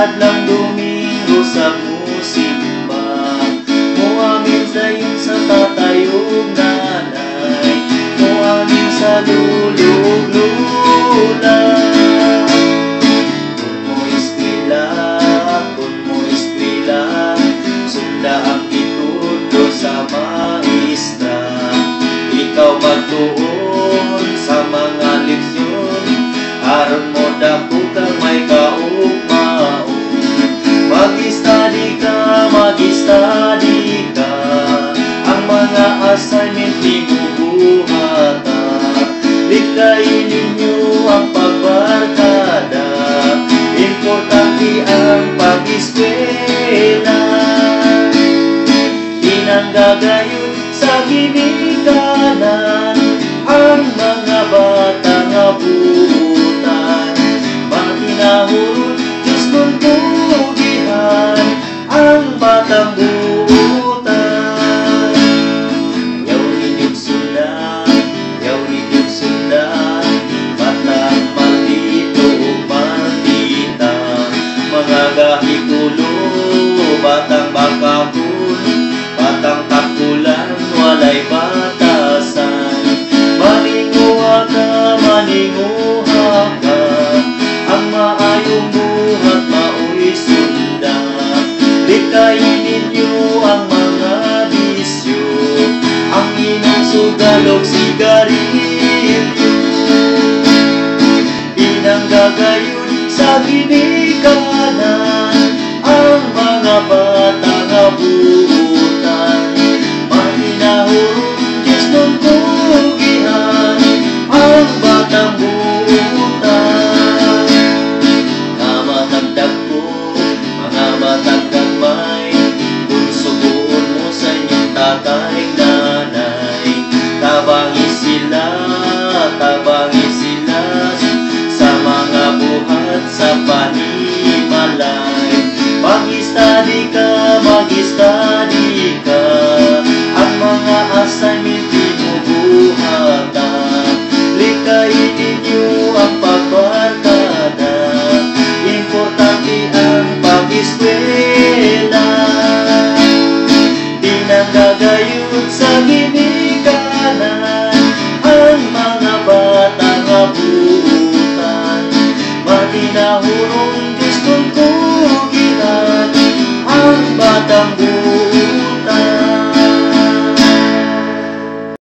adlang Domingo sa musimba, muamin dayon sa tatay ug nanay, muamin sa lulog lula. Kung mo eskwela, sunda ang itudlo sa maestra. Ikaw magtuon sa mga leksyon, aron mo dako kang may kaugmaon. Mag-study ka, mag-study ka, ang mga assignment di mo buhata. Likayin ninyo ang pagbarkada, importante ang pag-eskwela. Dinanggagayon sa ginikanan ang mga bata nga buutan. Maginahon, Diyos kong pugihan ang batang buutan. Yaw ninyong sundan, yaw ninyong sundan, batang maldito o maldita. Mga gahikulo, batang bakahon, batang takulan, walay batasan. Maninguha ka, maninguha ka, ang maayong buhat mao'y sunda. Likayin ninyo ang mga bisyo, ang inom, sugalog, sigarilyo. Pinanggagayon sa ginikanan ang mga bata nga buutan. Mahinahon, Diyos kong pugihan ang batang buutan. Mga matagdag ko, mga matagdag may, kung subuon mo sa inyong tatay nanay. Tabangi sila sa mga buhat sa panimalay. Mag-study ka, mag-study ka, ang mga assignment di mo buhata. Likayin ninyo ang pagbarkada, importante ang pag-eskwela. Dinanggagayon sa ginikanan ang mga bata nga buutan. Maginahon,